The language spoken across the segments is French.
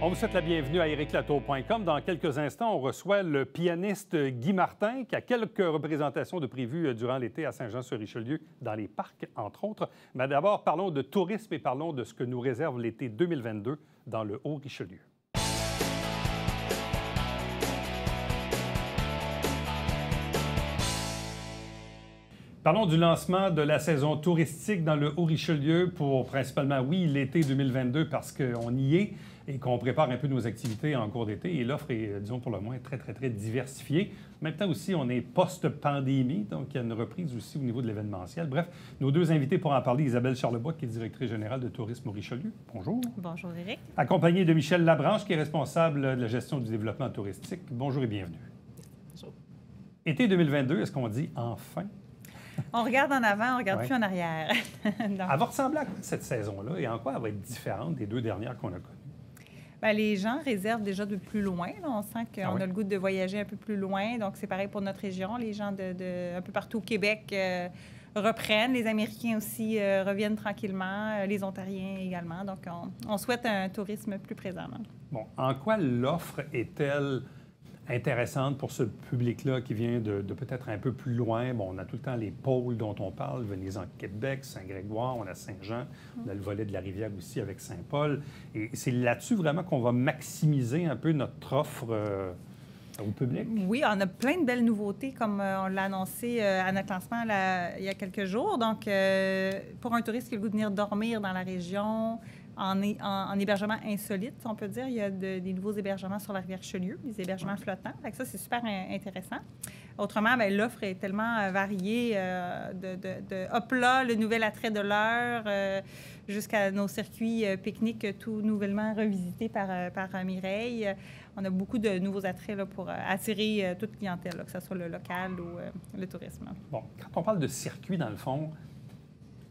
On vous souhaite la bienvenue à ericlatour.com. Dans quelques instants, on reçoit le pianiste Guy Martin, qui a quelques représentations de prévues durant l'été à Saint-Jean-sur-Richelieu, dans les parcs, entre autres. Mais d'abord, parlons de tourisme et parlons de ce que nous réserve l'été 2022 dans le Haut-Richelieu. Parlons du lancement de la saison touristique dans le Haut-Richelieu pour principalement, oui, l'été 2022 parce qu'on y est et qu'on prépare un peu nos activités en cours d'été. Et l'offre est, disons pour le moins, très diversifiée. En même temps aussi, on est post-pandémie, donc il y a une reprise aussi au niveau de l'événementiel. Bref, nos deux invités pour en parler, Isabelle Charlebois, qui est directrice générale de Tourisme au Richelieu. Bonjour. Bonjour, Éric. Accompagnée de Michel Labranche, qui est responsable de la gestion du développement touristique. Bonjour et bienvenue. Bonjour. Été 2022, est-ce qu'on dit enfin? On regarde en avant, on regarde plus en arrière. Donc... Elle va ressembler à quoi cette saison-là et en quoi elle va être différente des deux dernières qu'on a connues? Bien, les gens réservent déjà de plus loin. Là. On sent qu'on a le goût de voyager un peu plus loin. Donc, c'est pareil pour notre région. Les gens un peu partout au Québec reprennent. Les Américains aussi reviennent tranquillement. Les Ontariens également. Donc, on souhaite un tourisme plus présent. Là. Bon, en quoi l'offre est-elle intéressante pour ce public-là qui vient de peut-être un peu plus loin? Bon, on a tout le temps les pôles dont on parle, Venez-en Québec, Saint-Grégoire, on a Saint-Jean, on a le volet de la rivière aussi avec Saint-Paul. Et c'est là-dessus vraiment qu'on va maximiser un peu notre offre au public? Oui, on a plein de belles nouveautés, comme on l'a annoncé à notre lancement il y a quelques jours. Donc, pour un touriste qui a le goût de venir dormir dans la région, en hébergement insolite, on peut dire. Il y a des nouveaux hébergements sur la rivière Richelieu, des hébergements flottants. Fait que ça, c'est super intéressant. Autrement, bien, l'offre est tellement variée hop là, le nouvel attrait de l'heure, jusqu'à nos circuits pique-nique tout nouvellement revisités par Mireille. On a beaucoup de nouveaux attraits là, pour attirer toute clientèle, là, que ce soit le local ou le tourisme. Bon, quand on parle de circuits, dans le fond,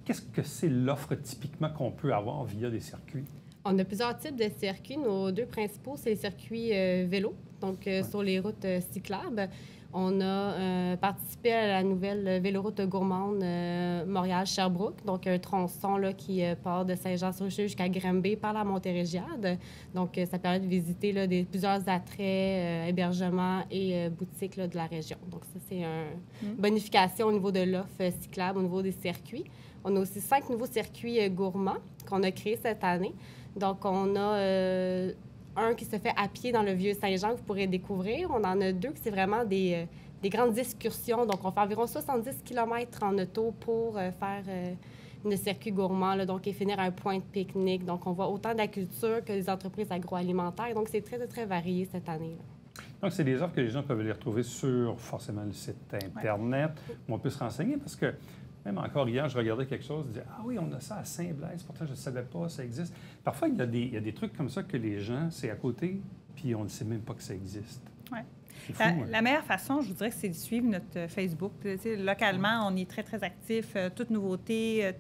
qu'est-ce que c'est l'offre typiquement qu'on peut avoir via des circuits? On a plusieurs types de circuits. Nos deux principaux, c'est les circuits vélo, donc sur les routes cyclables. On a participé à la nouvelle véloroute gourmande Montréal-Sherbrooke, donc un tronçon là, qui part de Saint-Jean-sur-Richelieu jusqu'à Granby par la Montérégiade. Donc, ça permet de visiter là, plusieurs attraits, hébergements et boutiques là, de la région. Donc, ça, c'est une bonification au niveau de l'offre cyclable, au niveau des circuits. On a aussi 5 nouveaux circuits gourmands qu'on a créés cette année. Donc, on a un qui se fait à pied dans le Vieux-Saint-Jean que vous pourrez découvrir. On en a 2 qui c'est vraiment des grandes excursions. Donc, on fait environ 70 km en auto pour faire une circuit gourmand, là, donc, et finir à un point de pique-nique. Donc, on voit autant de la culture que des entreprises agroalimentaires. Donc, c'est très varié cette année. Là. Donc, c'est des offres que les gens peuvent les retrouver sur, forcément, le site Internet, où on peut se renseigner parce que même encore hier, je regardais quelque chose, je disais « Ah oui, on a ça à Saint-Blaise, pourtant je ne savais pas, ça existe. » Parfois, il y a des trucs comme ça que les gens, c'est à côté, puis on ne sait même pas que ça existe. Oui. La meilleure façon, je vous dirais, c'est de suivre notre Facebook. Localement, on est très actifs. Toute nouveauté,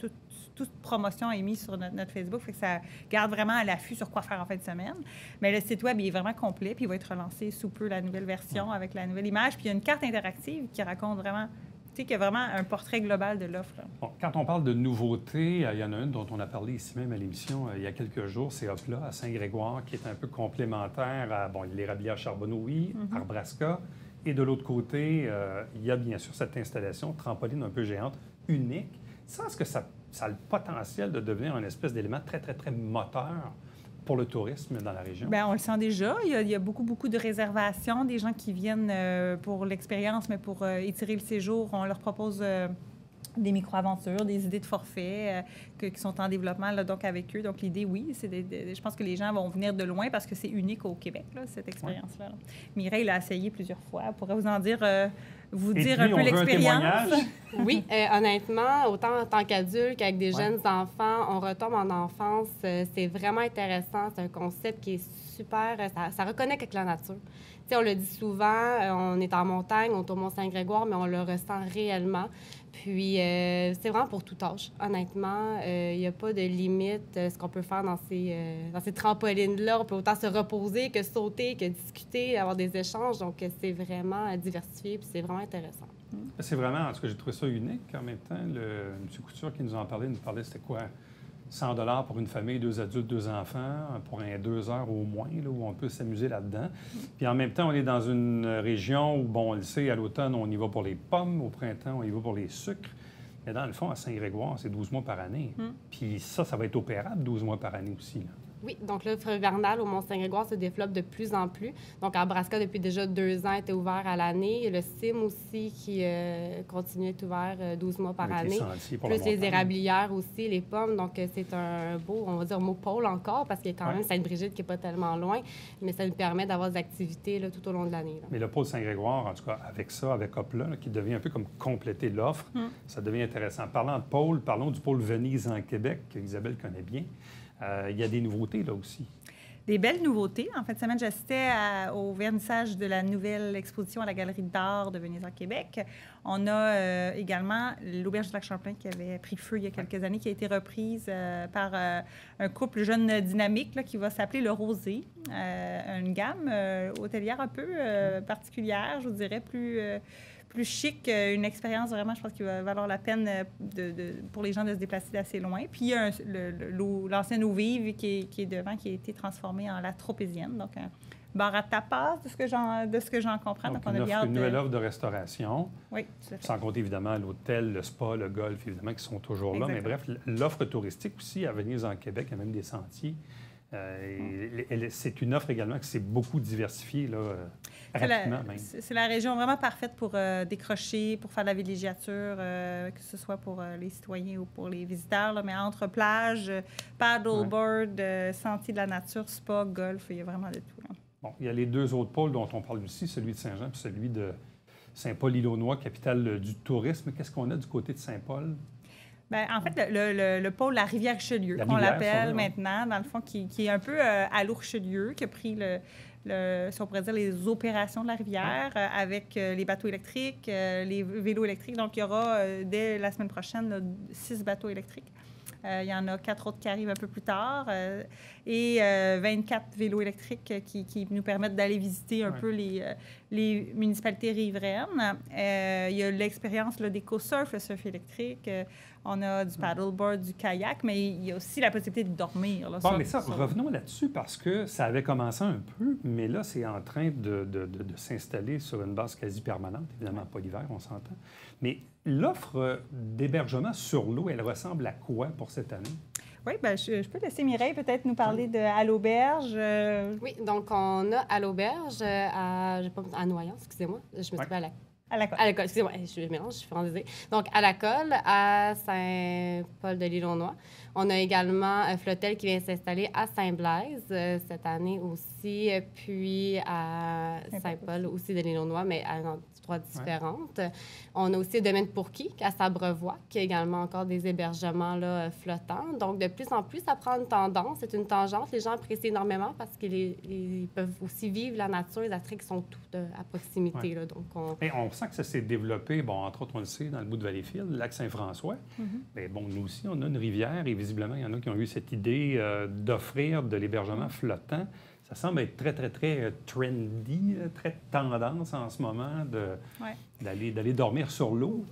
toute promotion est mise sur notre Facebook. Fait que ça garde vraiment à l'affût sur quoi faire en fin de semaine. Mais le site Web il est vraiment complet, puis il va être relancé sous peu, la nouvelle version avec la nouvelle image. Puis il y a une carte interactive qui raconte vraiment... Tu sais, qu'il y a vraiment un portrait global de l'offre. Bon, quand on parle de nouveautés, il y en a une dont on a parlé ici même à l'émission il y a quelques jours, c'est Hopla à Saint-Grégoire, qui est un peu complémentaire à l'érablière Charbonneau, Arbrasca. Et de l'autre côté, il y a bien sûr cette installation trampoline un peu géante, unique. Est-ce que ça a le potentiel de devenir une espèce d'élément très moteur pour le tourisme dans la région? Bien, on le sent déjà. Il y a beaucoup de réservations, des gens qui viennent pour l'expérience, mais pour étirer le séjour. On leur propose des micro-aventures, des idées de forfait qui sont en développement là, donc avec eux. Donc, l'idée, oui, c'est je pense que les gens vont venir de loin parce que c'est unique au Québec, là, cette expérience-là. Ouais. Mireille l'a essayé plusieurs fois. Elle pourrait vous en dire... vous dire un peu l'expérience. Oui, honnêtement, autant en tant qu'adulte qu'avec des jeunes enfants, on retombe en enfance. C'est vraiment intéressant. C'est un concept qui est super... Ça reconnecte avec la nature. Tu sais, on le dit souvent, on est en montagne, on est au Mont-Saint-Grégoire, mais on le ressent réellement. Puis, c'est vraiment pour tout âge, honnêtement. Il n'y a pas de limite ce qu'on peut faire dans ces trampolines-là. On peut autant se reposer que sauter, que discuter, avoir des échanges. Donc, c'est vraiment diversifié, puis c'est vraiment intéressant. C'est vraiment, en tout cas, j'ai trouvé ça unique. En même temps, M. Couture qui nous en parlait, nous parlait, c'était quoi? 100 $ pour une famille, 2 adultes, 2 enfants, pour 2 heures au moins, là, où on peut s'amuser là-dedans. Puis en même temps, on est dans une région où, bon, on le sait, à l'automne, on y va pour les pommes, au printemps, on y va pour les sucres. Mais dans le fond, à Saint-Grégoire, c'est 12 mois par année. Puis ça va être opérable 12 mois par année aussi, là. Oui, donc l'offre hivernale au Mont-Saint-Grégoire se développe de plus en plus. Donc, Arbraska, depuis déjà 2 ans, était ouvert à l'année. Le CIM aussi, qui continue d'être ouvert 12 mois par Avec année. Plus les érablières aussi, les pommes. Donc, c'est un beau, on va dire, mot pôle encore, parce qu'il y a quand même Sainte-Brigitte qui n'est pas tellement loin, mais ça nous permet d'avoir des activités là, tout au long de l'année. Là. Mais le pôle Saint-Grégoire, en tout cas, avec ça, avec Hopla, là, qui devient un peu comme compléter l'offre, ça devient intéressant. Parlant de pôle, parlons du pôle Venise en Québec, qu'Isabelle connaît bien. Il y a des nouveautés là aussi. Des belles nouveautés. En fin de semaine, j'assistais au vernissage de la nouvelle exposition à la Galerie d'art de Venise en Québec. On a également l'Auberge du Lac-Champlain qui avait pris feu il y a quelques années, qui a été reprise par un couple jeune dynamique là, qui va s'appeler Le Rosé. Une gamme hôtelière un peu particulière, je vous dirais, plus chic, une expérience vraiment, je pense, qui va valoir la peine pour les gens de se déplacer d'assez loin. Puis il y a l'ancienne eau vive qui est devant, qui a été transformée en la Tropézienne, donc un bar à tapas, de ce que j'en comprends. Donc on a une nouvelle offre de restauration. Oui, tout à fait. Sans compter évidemment l'hôtel, le spa, le golf, évidemment, qui sont toujours là. Exactement. Mais bref, l'offre touristique aussi à Venise en Québec, il y a même des sentiers. C'est une offre également qui s'est beaucoup diversifiée, là, rapidement même. C'est la région vraiment parfaite pour décrocher, pour faire de la villégiature, que ce soit pour les citoyens ou pour les visiteurs. Là, mais entre plage, paddleboard, sentier de la nature, spa, golf, il y a vraiment de tout. Là. Bon, il y a les 2 autres pôles dont on parle ici, celui de Saint-Jean et celui de Saint-Paul-l'Île-aux-Noix, capitale du tourisme. Qu'est-ce qu'on a du côté de Saint-Paul? Bien, en fait, le pôle La Rivière-Richelieu, qu'on l'appelle maintenant, dans le fond, qui est un peu à l'eau Richelieu, qui a pris si on pourrait dire, les opérations de la rivière avec les bateaux électriques, les vélos électriques. Donc, il y aura, dès la semaine prochaine, là, 6 bateaux électriques. Il y en a 4 autres qui arrivent un peu plus tard et 24 vélos électriques qui nous permettent d'aller visiter un peu les municipalités riveraines. Il y a l'expérience d'éco-surf, le surf électrique. On a du paddleboard, du kayak, mais il y a aussi la possibilité de dormir. Là, bon, mais ça, revenons là-dessus parce que ça avait commencé un peu, mais là, c'est en train de s'installer sur une base quasi permanente. Évidemment, pas l'hiver, on s'entend. Mais l'offre d'hébergement sur l'eau, elle ressemble à quoi pour cette année? Oui, bien, je peux laisser Mireille peut-être nous parler à l'auberge. Oui, donc on a à l'auberge, à Noyant, excusez-moi, je me suis pas à la colle, excusez-moi, je mélange, je suis française. Donc, à la colle, à Saint-Paul-de-l'Île-aux-Noix. On a également Flotel qui vient s'installer à Saint-Blaise cette année aussi, puis à Saint-Paul aussi de l'Île-aux-Noix, mais à endroits différentes. On a aussi le domaine Pourquis à Sabrevoix, qui a également encore des hébergements là, flottants. Donc, de plus en plus, ça prend une tendance, c'est une tangente. Les gens apprécient énormément parce qu'ils peuvent aussi vivre la nature, les attraits qui sont toutes à proximité. Là, donc, on sent que ça s'est développé, bon, entre autres, on le sait, dans le bout de Valleyfield, le lac Saint-François. Mais bon, nous aussi, on a une rivière et visiblement, il y en a qui ont eu cette idée d'offrir de l'hébergement flottant. Ça semble être très, très, très trendy, très tendance en ce moment d'aller dormir sur l'eau.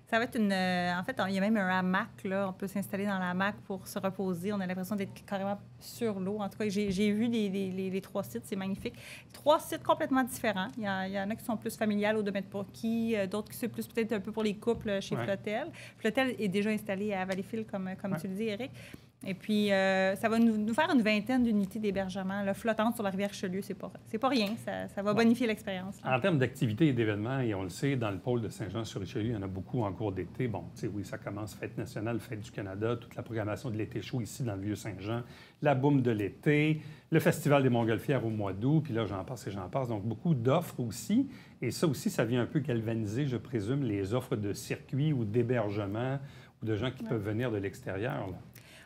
Ça va être en fait, il y a même un hamac, là. On peut s'installer dans l'hamac pour se reposer. On a l'impression d'être carrément sur l'eau. En tout cas, j'ai vu les 3 sites, c'est magnifique. 3 sites complètement différents. Il y en a qui sont plus familiales au domaine de Pourquis, d'autres qui sont plus peut-être un peu pour les couples chez Flotel. Flotel est déjà installé à Valleyfield, comme tu le dis, Éric. Et puis, ça va nous faire une 20aine d'unités d'hébergement flottantes sur la rivière Richelieu. C'est pas rien. Ça va bonifier l'expérience. En termes d'activités et d'événements, et on le sait, dans le pôle de Saint-Jean-sur-Richelieu, il y en a beaucoup en cours d'été. Bon, tu sais, oui, ça commence, Fête nationale, Fête du Canada, toute la programmation de l'été chaud ici dans le Vieux-Saint-Jean, la boum de l'été, le Festival des Montgolfières au mois d'août, puis là, j'en passe et j'en passe. Donc, beaucoup d'offres aussi. Et ça aussi, ça vient un peu galvaniser, je présume, les offres de circuits ou d'hébergement ou de gens qui peuvent venir de l'extérieur, là.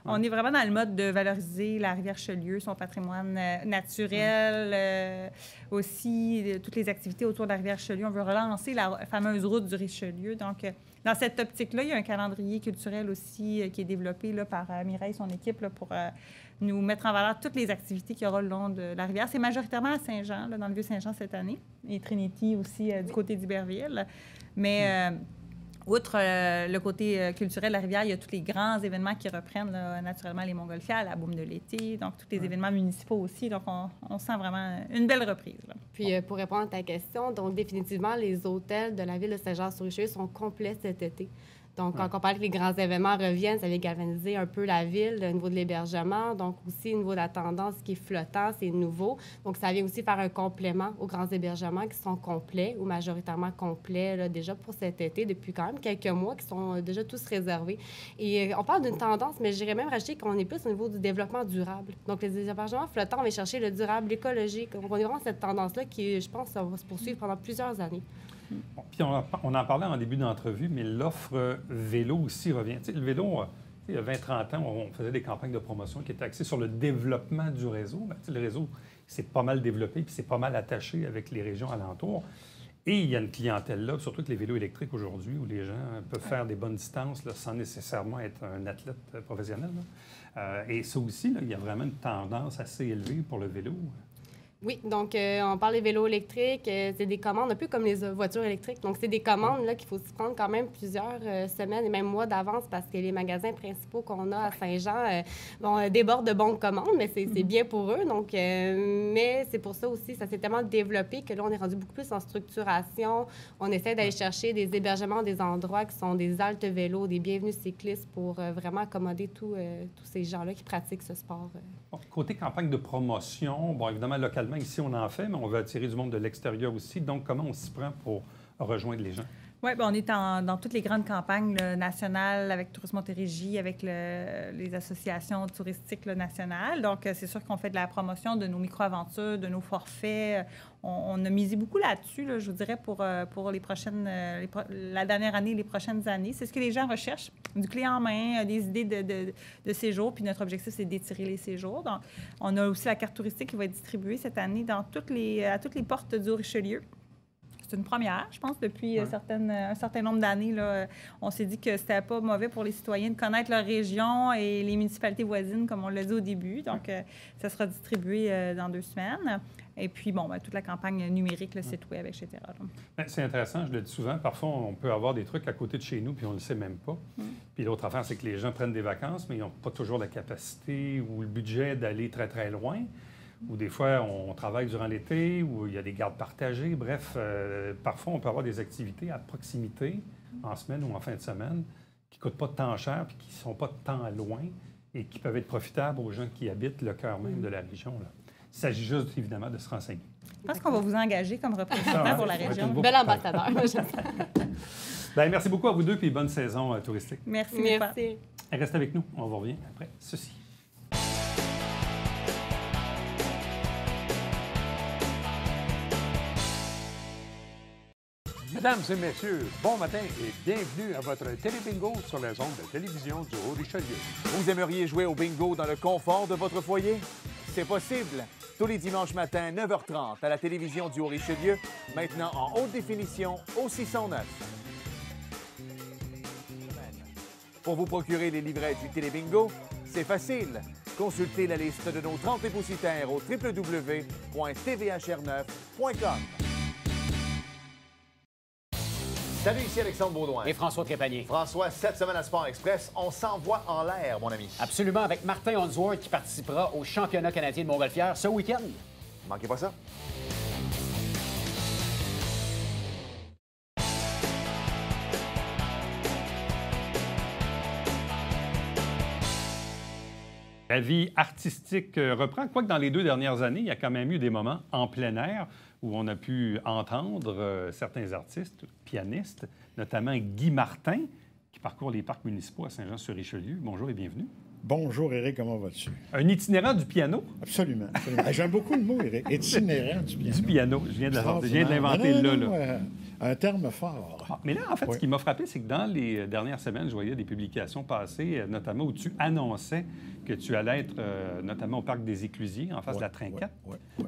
On est vraiment dans le mode de valoriser la rivière Richelieu, son patrimoine naturel, aussi toutes les activités autour de la rivière Richelieu. On veut relancer la fameuse route du Richelieu. Donc, dans cette optique-là, il y a un calendrier culturel aussi qui est développé là, par Mireille et son équipe là, pour nous mettre en valeur toutes les activités qu'il y aura le long de la rivière. C'est majoritairement à Saint-Jean, là, dans le Vieux-Saint-Jean cette année, et Trinity aussi du côté d'Iberville. Mais Outre le côté culturel de la rivière, il y a tous les grands événements qui reprennent, là, naturellement, les Montgolfières, la boum de l'été, donc tous les événements municipaux aussi. Donc, on sent vraiment une belle reprise. Là. Puis, pour répondre à ta question, donc définitivement, les hôtels de la ville de Saint-Jean-sur-Richelieu sont complets cet été. Donc, quand on parle que les grands événements reviennent, ça vient galvaniser un peu la ville au niveau de l'hébergement. Donc, aussi au niveau de la tendance qui est flottant, c'est nouveau. Donc, ça vient aussi faire un complément aux grands hébergements qui sont complets ou majoritairement complets là, déjà pour cet été, depuis quand même quelques mois, qui sont déjà tous réservés. Et on parle d'une tendance, mais j'irais même rajouter qu'on est plus au niveau du développement durable. Donc, les hébergements flottants, on va chercher le durable, l'écologique. On est vraiment cette tendance-là qui, je pense, ça va se poursuivre pendant plusieurs années. Bon, puis on en parlait en début d'entrevue, mais l'offre vélo aussi revient. Tu sais, le vélo, il y a 20-30 ans, on faisait des campagnes de promotion qui étaient axées sur le développement du réseau. Bien, tu sais, le réseau, c'est pas mal développé, puis c'est pas mal attaché avec les régions alentours. Et il y a une clientèle là, surtout avec les vélos électriques aujourd'hui, où les gens peuvent faire des bonnes distances là, sans nécessairement être un athlète professionnel. Et ça aussi, là, il y a vraiment une tendance assez élevée pour le vélo. Oui, donc on parle des vélos électriques, c'est des commandes un peu comme les voitures électriques. Donc, c'est des commandes là qu'il faut s'y prendre quand même plusieurs semaines et même mois d'avance parce que les magasins principaux qu'on a à Saint-Jean débordent de bons commandes, mais c'est bien pour eux. Donc, mais c'est pour ça aussi, ça s'est tellement développé que là, on est rendu beaucoup plus en structuration. On essaie d'aller chercher des hébergements, des endroits qui sont des haltes vélos, des bienvenus cyclistes pour vraiment accommoder tous ces gens-là qui pratiquent ce sport. Bon, côté campagne de promotion, bon, évidemment, localement, ici, on en fait, mais on veut attirer du monde de l'extérieur aussi. Donc, comment on s'y prend pour rejoindre les gens? Oui, bien, on est dans toutes les grandes campagnes là, nationales avec Tourisme Montérégie, avec les associations touristiques là, nationales. Donc, c'est sûr qu'on fait de la promotion de nos micro-aventures, de nos forfaits. On a misé beaucoup là-dessus, là, je vous dirais, pour les prochaines, la dernière année, les prochaines années. C'est ce que les gens recherchent, du clé en main, des idées de séjours. Puis notre objectif, c'est d'étirer les séjours. Donc, on a aussi la carte touristique qui va être distribuée cette année à toutes les portes du Haut-Richelieu. C'est une première, je pense, depuis un certain nombre d'années. Là, on s'est dit que c'était pas mauvais pour les citoyens de connaître leur région et les municipalités voisines, comme on l'a dit au début. Donc, ça sera distribué dans 2 semaines. Et puis, bon, toute la campagne numérique, le site web, etc. C'est intéressant, je le dis souvent. Parfois, on peut avoir des trucs à côté de chez nous, puis on ne le sait même pas. Puis l'autre affaire, c'est que les gens prennent des vacances, mais ils n'ont pas toujours la capacité ou le budget d'aller très, très loin. Ou des fois, on travaille durant l'été, ou il y a des gardes partagées. Bref, parfois, on peut avoir des activités à proximité, en semaine ou en fin de semaine, qui ne coûtent pas tant cher puis qui ne sont pas tant loin et qui peuvent être profitables aux gens qui habitent le cœur même de la région. Là. Il s'agit juste, évidemment, de se renseigner. Je pense qu'on va vous engager comme représentant pour la région. Bel ambassadeur. Bien, merci beaucoup à vous deux et bonne saison touristique. Merci. Merci. Restez avec nous. On vous revient après ceci. Mesdames et messieurs, bon matin et bienvenue à votre télé-bingo sur les ondes de télévision du Haut-Richelieu. Vous aimeriez jouer au bingo dans le confort de votre foyer? C'est possible. Tous les dimanches matins, 9h30, à la télévision du Haut-Richelieu, maintenant en haute définition au 609. Pour vous procurer les livrets du télé-bingo, c'est facile. Consultez la liste de nos 30 dépositaires au www.tvhr9.com. Salut, ici Alexandre Baudouin. Et François Trépanier. François, cette semaine à Sport Express, on s'envoie en l'air, mon ami. Absolument, avec Martin Onsworth qui participera au championnat canadien de Montgolfière ce week-end. Manquez pas ça. La vie artistique reprend, quoique dans les 2 dernières années, il y a quand même eu des moments en plein air où on a pu entendre certains artistes, pianistes, notamment Guy Martin, qui parcourt les parcs municipaux à Saint-Jean-sur-Richelieu. Bonjour et bienvenue. Bonjour, Éric, comment vas-tu? Un itinérant du piano. Absolument. J'aime beaucoup le mot, Éric. Itinérant du piano. Du piano. Je viens de l'inventer là. Un terme fort. Ah, mais là, en fait, ce qui m'a frappé, c'est que dans les dernières semaines, je voyais des publications passer, notamment où tu annonçais que tu allais être notamment au Parc des Éclusiers, en face de la Trinquette,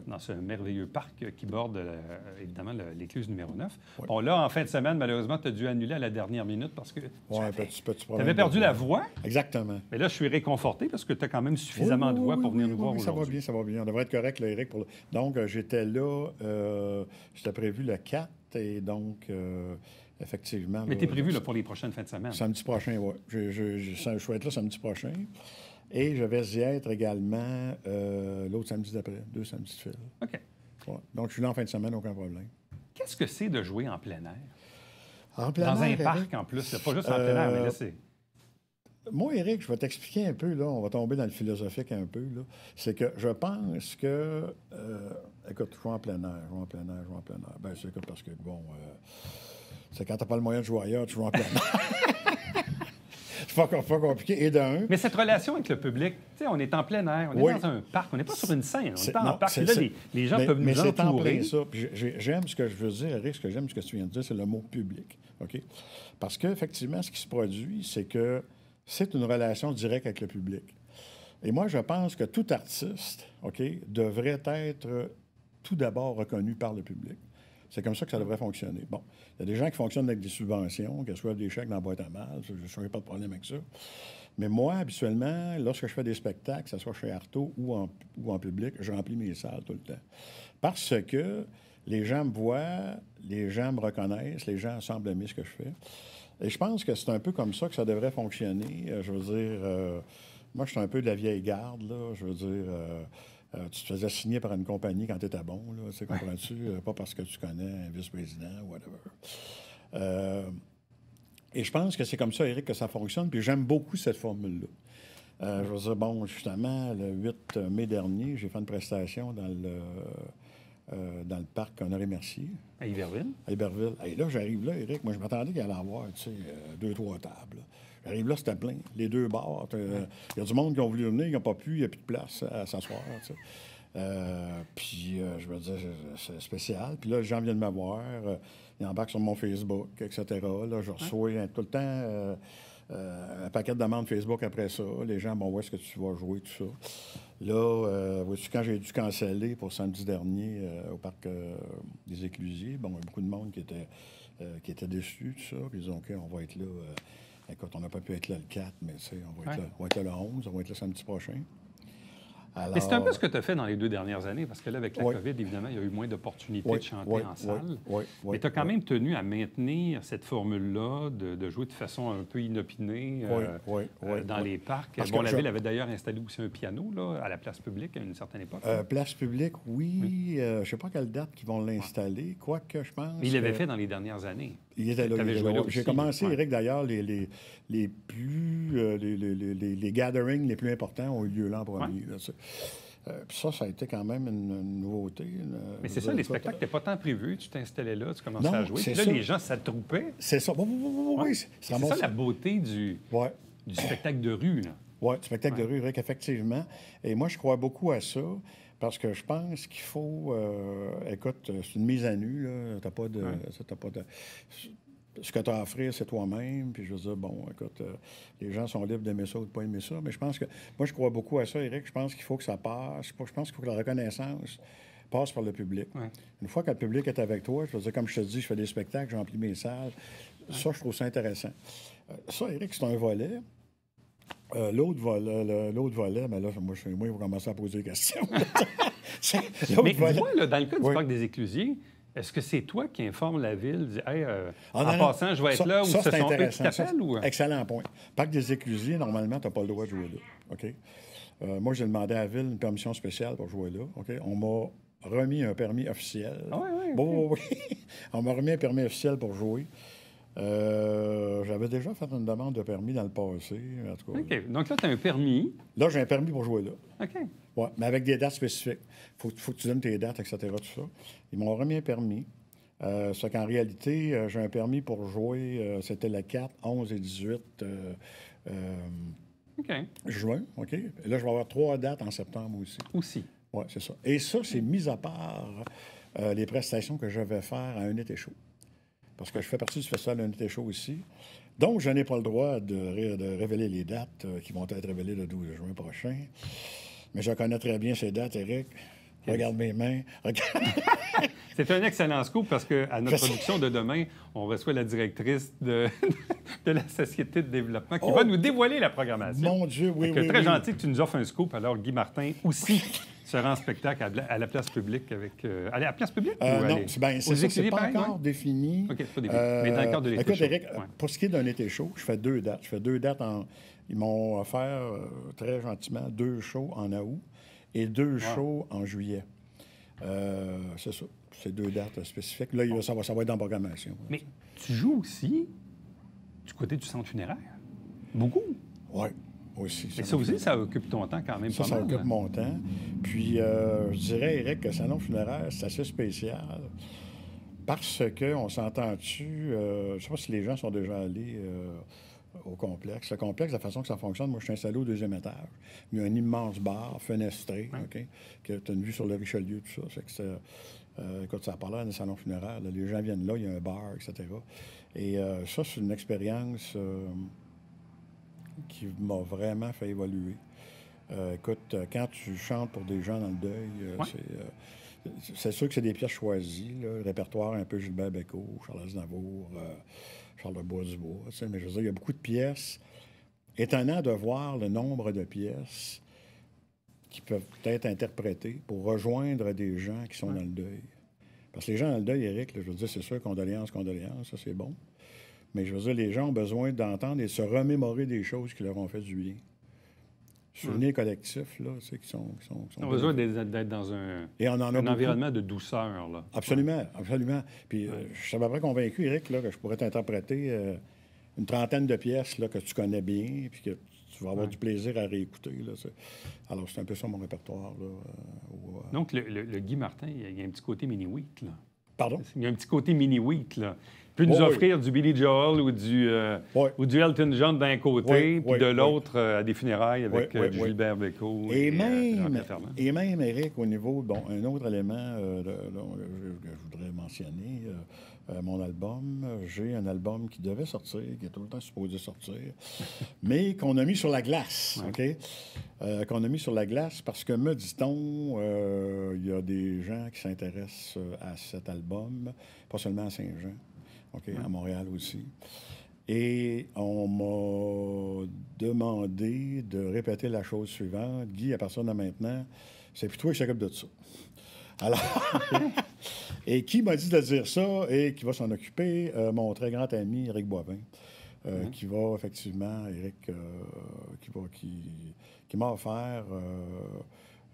dans ce merveilleux parc qui borde, évidemment, l'écluse numéro 9. Bon, là, en fin de semaine, malheureusement, tu as dû annuler à la dernière minute parce que tu avais perdu la voix. Exactement. Mais là, je suis réconforté parce que tu as quand même suffisamment de voix pour venir nous voir aujourd'hui. Ça va bien. On devrait être correct, là, Éric. Donc, j'étais là, j'étais prévu le 4, et donc, effectivement. Mais tu es prévu là, pour les prochaines fins de semaine. Samedi prochain, oui. Je vais être là samedi prochain. Et je vais y être également l'autre samedi d'après, 2 samedis de fil. OK. Ouais. Donc, je suis là en fin de semaine, aucun problème. Qu'est-ce que c'est de jouer en plein air? En plein Dans air, un parc, Éric? en plus. Pas juste en plein air, mais là, c'est... Moi, Éric, je vais t'expliquer un peu, là. On va tomber dans le philosophique un peu, là. C'est que je pense que... écoute, jouer en plein air. Ben, c'est écoute, parce que, bon... c'est quand t'as pas le moyen de jouer ailleurs, tu joues en plein air. C'est pas compliqué. Et d'un... Mais cette relation avec le public, tu sais, on est en plein air, on est dans un parc, on n'est pas sur une scène, on est en parc. Puis là, les gens peuvent nous entourer. Mais c'est en plein ça. Puis j'aime ce que je veux dire, Eric, ce que j'aime, ce que tu viens de dire, c'est le mot public. OK? Parce qu'effectivement, ce qui se produit, c'est que c'est une relation directe avec le public. Et moi, je pense que tout artiste, OK, devrait être tout d'abord reconnu par le public. C'est comme ça que ça devrait fonctionner. Bon, il y a des gens qui fonctionnent avec des subventions, qu'elles soient des chèques dans la boîte à mal, je n'aurais pas de problème avec ça. Mais moi, habituellement, lorsque je fais des spectacles, que ce soit chez Artaud ou en public, je remplis mes salles tout le temps. Parce que les gens me voient, les gens me reconnaissent, les gens semblent aimer ce que je fais. Et je pense que c'est un peu comme ça que ça devrait fonctionner. Je veux dire, moi, je suis un peu de la vieille garde, là. Je veux dire... tu te faisais signer par une compagnie quand tu étais bon, là, comprends-tu? Pas parce que tu connais un vice-président ou whatever. Et je pense que c'est comme ça, Éric, que ça fonctionne, puis j'aime beaucoup cette formule-là. Je veux dire, bon, justement, le 8 mai dernier, j'ai fait une prestation dans le parc Honoré-Mercier. À Iberville? À Iberville. Et là, j'arrive là, Éric, moi, je m'attendais qu'il allait avoir, tu sais, 2-3 tables, là. J'arrive là, c'était plein. Les 2 bars. Il y a du monde qui ont voulu venir, ils n'ont pas pu, il n'y a plus de place à s'asseoir. Puis, je veux dire, c'est spécial. Puis là, les gens viennent me voir, ils embarquent sur mon Facebook, etc. Là, je reçois tout le temps un paquet de demandes Facebook après ça. Les gens, bon, où est-ce que tu vas jouer, tout ça. Là, vois-tu, quand j'ai dû canceller pour samedi dernier au parc des Éclusiers, bon, il y a beaucoup de monde qui était déçu, tout ça. Puis ils ont dit, OK, on va être là. Écoute, on n'a pas pu être là le 4, mais on va être là le 11, on va être là samedi prochain. Alors... Mais c'est un peu ce que tu as fait dans les 2 dernières années, parce que là, avec la COVID, évidemment, il y a eu moins d'opportunités de chanter en salle. Mais tu as quand même tenu à maintenir cette formule-là de jouer de façon un peu inopinée dans les parcs. Bon, la Ville avait d'ailleurs installé aussi un piano là, à la place publique à une certaine époque. Place publique, oui. Je ne sais pas quelle date qu'ils vont l'installer, quoique je pense... Mais il l'avait fait dans les dernières années. Il était là. J'ai commencé, ouais. Éric, d'ailleurs, les gatherings les plus importants ont eu lieu l'an premier. Puis ça a été quand même une nouveauté. Mais c'est ça, les spectacles n'étaient pas tant prévus. Tu t'installais là, tu commençais à jouer. Puis là, les gens s'attroupaient. C'est ça. Oui, c'est ça la beauté du spectacle de rue. Oui, du spectacle de rue, Éric, effectivement. Et moi, je crois beaucoup à ça. Parce que je pense qu'il faut... écoute, c'est une mise à nu, là. T'as pas de... Ce que tu as à offrir, c'est toi-même. Puis je veux dire, bon, écoute, les gens sont libres d'aimer ça ou de ne pas aimer ça. Mais je pense que... Moi, je crois beaucoup à ça, Éric. Je pense qu'il faut que ça passe. Je pense qu'il faut que la reconnaissance passe par le public. Ouais. Une fois que le public est avec toi, je veux dire, comme je te dis, je fais des spectacles, je remplis mes salles. Ça, je trouve ça intéressant. Ça, Éric, c'est un volet. L'autre volet, mais là, moi, il va commencer à poser des questions. Mais moi, là, dans le cas du Parc des Éclusiers, est-ce que c'est toi qui informe la Ville? Dis, hey, en passant, je vais être là, ou ce sont eux qui t'appellent? Ou... Excellent point. Parc des Éclusiers, normalement, tu n'as pas le droit de jouer là. OK? Moi, j'ai demandé à la Ville une permission spéciale pour jouer là. OK? On m'a remis un permis officiel. Ah oui. Bon, oui. On m'a remis un permis officiel pour jouer. J'avais déjà fait une demande de permis dans le passé. En tout cas, OK. Donc là, tu as un permis. Là, j'ai un permis pour jouer là. OK. Oui, mais avec des dates spécifiques. Faut que tu donnes tes dates, etc., tout ça. Ils m'ont remis un permis. C'est qu'en réalité, j'ai un permis pour jouer, c'était le 4, 11 et 18 juin. OK. Et là, je vais avoir 3 dates en septembre aussi. Oui, c'est ça. Et ça, c'est mis à part les prestations que je vais faire à un été chaud. Parce que je fais partie du festival d'un été chaud aussi. Donc, je n'ai pas le droit de révéler les dates qui vont être révélées le 12 juin prochain. Mais je connais très bien ces dates, Éric. Regarde mes mains. C'est un excellent scoop parce qu'à notre production de demain, on reçoit la directrice de la Société de développement qui va nous dévoiler la programmation. Mon Dieu, oui. Très gentil que tu nous offres un scoop. Alors, Guy Martin aussi se rend en spectacle à la place publique avec... à la place publique? Ou Non, aller- c'est aux ça, c'est éculiers, pas pareil, encore ouais? défini. OK, c'est pas défini. Mais dans le cadre de l'été Écoute, chaud. Éric, Ouais. pour ce qui est d'un été chaud, je fais 2 dates. Je fais 2 dates en... Ils m'ont offert, très gentiment, 2 shows en août et 2 shows en juillet. C'est ça. C'est 2 dates spécifiques. Là, ça va être dans la programmation. Mais tu joues aussi du côté du centre funéraire. Beaucoup. Oui, aussi. Et ça aussi, ça occupe ton temps quand même Ça, pas ça mal. occupe mon temps. Puis, je dirais, Éric, que salon funéraire, c'est assez spécial parce qu'on s'entend-tu... je ne sais pas si les gens sont déjà allés au complexe. Le complexe, la façon que ça fonctionne, moi, je suis installé au 2e étage. Il y a un immense bar fenestré, OK, que tu as une vue sur le Richelieu, tout ça. C'est que écoute, ça a pas l'air d'un salon funéraire. Là. Les gens viennent là, il y a un bar, etc. Et ça, c'est une expérience qui m'a vraiment fait évoluer. Écoute, quand tu chantes pour des gens dans le deuil, c'est sûr que c'est des pièces choisies. Là, le répertoire un peu Gilbert Bécaud, Charles Aznavour, Charles de Bois-Dubois. Mais je veux dire, il y a beaucoup de pièces. Étonnant de voir le nombre de pièces qui peuvent être interprétées pour rejoindre des gens qui sont dans le deuil. Parce que les gens dans le deuil, Éric, là, je veux dire, c'est sûr, condoléances, ça c'est bon. Mais je veux dire, les gens ont besoin d'entendre et de se remémorer des choses qui leur ont fait du bien. Souvenirs collectifs, là, tu sais, qui sont On a besoin d'être dans un environnement de douceur, là. Absolument, absolument. Puis je suis à peu près convaincu, Éric, là, que je pourrais t'interpréter une trentaine de pièces là, que tu connais bien, puis que tu vas avoir du plaisir à réécouter. Là, alors, c'est un peu ça mon répertoire. Là, Donc, le Guy Martin, il y a un petit côté mini-wheat, là. Pardon? Il y a un petit côté mini-wheat, là. Il peut nous offrir du Billy Joel ou du Elton John d'un côté, puis de l'autre, à des funérailles avec du Gilbert Bécaud. Et même, Éric, au niveau... Bon, un autre élément que je voudrais mentionner, mon album. J'ai un album qui devait sortir, qui est tout le temps supposé sortir, mais qu'on a mis sur la glace, OK? Qu'on a mis sur la glace parce que, me dit-on, il y a des gens qui s'intéressent à cet album, pas seulement à Saint-Jean, OK, à Montréal aussi. Et on m'a demandé de répéter la chose suivante. Guy, à partir de maintenant, c'est plutôt toi qui s'occupe de ça. Alors, et qui m'a dit de dire ça et qui va s'en occuper? Mon très grand ami, Éric Boivin, qui va effectivement, Éric, qui m'a offert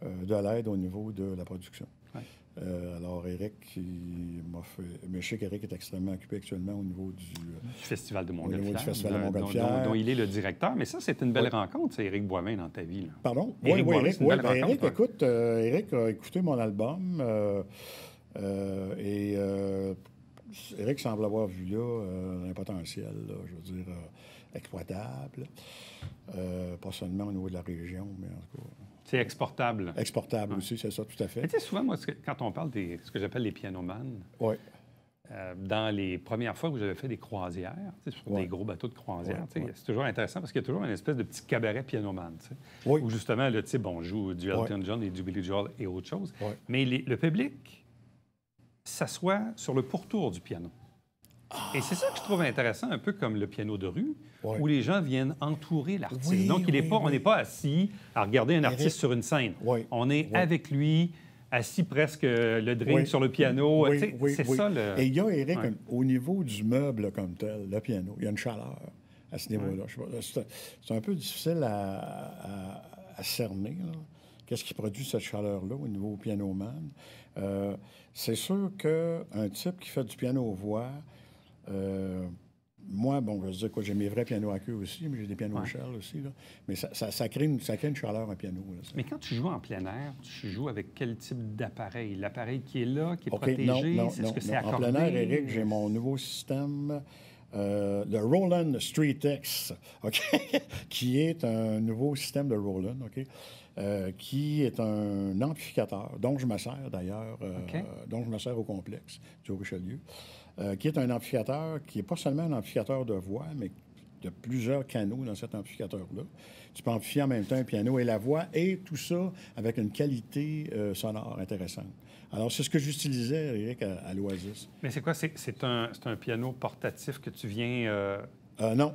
de l'aide au niveau de la production. Alors, Éric, il m'a fait... Mais je sais qu'Éric est extrêmement occupé actuellement au niveau du Festival de Montgolfière. Du Festival de Montgolfière. Dont il est le directeur. Mais ça, c'est une belle rencontre, c'est Éric Boivin dans ta vie. Là. Pardon? Éric Oui, Boivin, Éric. Éric, écoute, Éric a écouté mon album et Éric semble avoir vu là un potentiel, là, je veux dire, exploitable. Pas seulement au niveau de la région, mais en tout cas... C'est exportable. Exportable aussi, c'est ça, tout à fait. Mais tu sais, souvent, moi, quand on parle de ce que j'appelle les pianomanes, dans les premières fois où j'avais fait des croisières, sur des gros bateaux de croisière, c'est toujours intéressant parce qu'il y a toujours une espèce de petit cabaret pianoman, où justement, là, on joue du Elton John et du Billy Joel et autre chose. Mais le public s'assoit sur le pourtour du piano. Et c'est ça que je trouve intéressant, un peu comme le piano de rue, où les gens viennent entourer l'artiste. Donc, on n'est pas assis à regarder un artiste sur une scène. On est avec lui, assis presque le drink sur le piano. C'est ça le... Et il y a, Éric, au niveau du meuble comme tel, le piano, il y a une chaleur à ce niveau-là. C'est un peu difficile à cerner, là. Qu'est-ce qui produit cette chaleur-là au niveau pianoman? C'est sûr qu'un type qui fait du piano-voix, moi, bon, je veux dire quoi, j'ai mes vrais pianos à queue aussi, mais j'ai des pianos à Charles aussi, là. Mais ça crée une chaleur, un piano. Là, mais quand tu joues en plein air, tu joues avec quel type d'appareil? L'appareil qui est là, qui est protégé? Non. Est-ce que c'est accordé? En plein air, Éric, j'ai mon nouveau système, le Roland Street X, OK? qui est un nouveau système de Roland, OK? Qui est un amplificateur, dont je me sers d'ailleurs, dont je me sers au complexe du Richelieu, qui est un amplificateur qui n'est pas seulement un amplificateur de voix, mais il y a plusieurs canaux dans cet amplificateur-là. Tu peux amplifier en même temps un piano et la voix, et tout ça avec une qualité sonore intéressante. Alors, c'est ce que j'utilisais, Éric, à l'Oasis. Mais c'est quoi? C'est un piano portatif que tu viens... Non.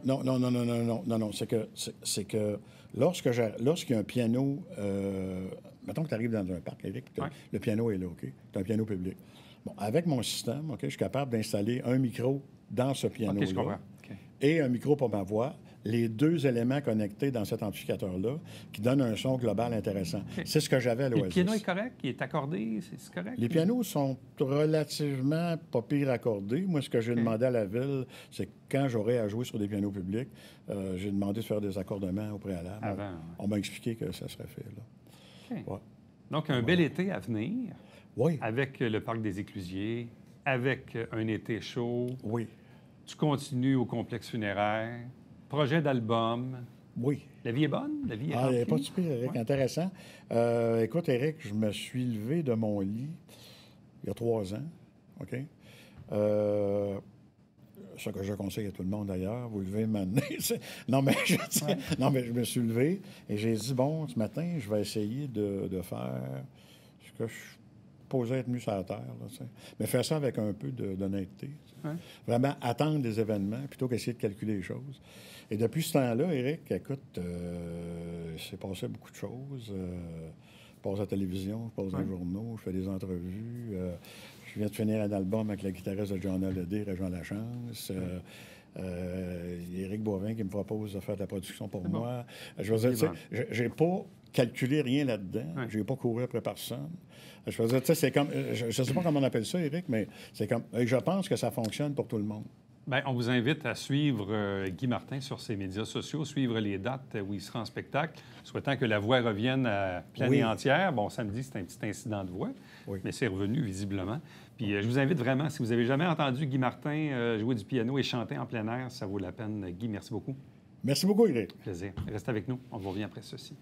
C'est que lorsqu'il y a un piano mettons que tu arrives dans un parc, Éric, puis Ouais. le piano est là, OK? Tu as un piano public. Bon, avec mon système, OK, je suis capable d'installer un micro dans ce OK, je piano-là comprends. OK. et un micro pour ma voix, les deux éléments connectés dans cet amplificateur-là qui donnent un son global intéressant. OK. C'est ce que j'avais à Et le l'Oasis. piano est correct? Il est accordé? C'est correct? Les pianos sont relativement pas pire accordés. Moi, ce que j'ai demandé à la Ville, c'est que quand j'aurai à jouer sur des pianos publics, j'ai demandé de faire des accordements au préalable. Avant, ouais. On m'a expliqué que ça serait fait, là. OK. Ouais. Donc, un bel été à venir Oui, avec le Parc des Éclusiers, avec un été chaud. oui, Tu continues au complexe funéraire. Projet d'album. oui. La vie est bonne? La vie est Ah, il n'est remplie? pas super, Éric. Ouais. Intéressant. Écoute, Éric, je me suis levé de mon lit il y a 3 ans. OK? Ce que je conseille à tout le monde, d'ailleurs, vous levez m'amener. Non, mais non, mais je me suis levé et j'ai dit, bon, ce matin, je vais essayer de faire ce que je suis posé être venu sur la terre. Là, tu sais. Mais faire ça avec un peu d'honnêteté. Tu sais. Ouais. Vraiment attendre des événements plutôt qu'essayer de calculer les choses. Et depuis ce temps-là, Éric, écoute, c'est passé beaucoup de choses. Je passe à la télévision, je passe dans les journaux, je fais des entrevues. Je viens de finir un album avec la guitariste de John Hallyday, Réjean Lachance. Éric Boivin qui me propose de faire de la production pour moi. Je veux dire, tu sais, j'ai pas calculé rien là-dedans. Ouais. J'ai pas couru après personne. Je veux dire, tu sais, c'est comme... Je ne sais pas comment on appelle ça, Éric, mais c'est comme... Je pense que ça fonctionne pour tout le monde. Bien, on vous invite à suivre Guy Martin sur ses médias sociaux, suivre les dates où il sera en spectacle, souhaitant que la voix revienne à pleine et entière. Bon, samedi, c'est un petit incident de voix, mais c'est revenu visiblement. Puis je vous invite vraiment, si vous n'avez jamais entendu Guy Martin jouer du piano et chanter en plein air, ça vaut la peine. Guy, merci beaucoup. Merci beaucoup, Éric. Plaisir. Reste avec nous. On vous revient après ceci.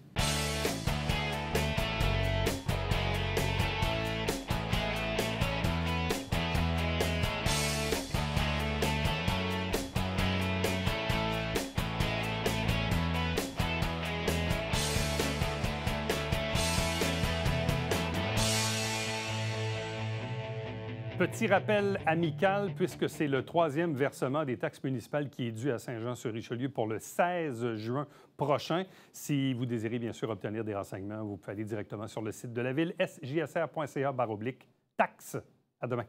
Petit rappel amical, puisque c'est le 3e versement des taxes municipales qui est dû à Saint-Jean-sur-Richelieu pour le 16 juin prochain. Si vous désirez bien sûr obtenir des renseignements, vous pouvez aller directement sur le site de la Ville, sjsr.ca/taxes. À demain.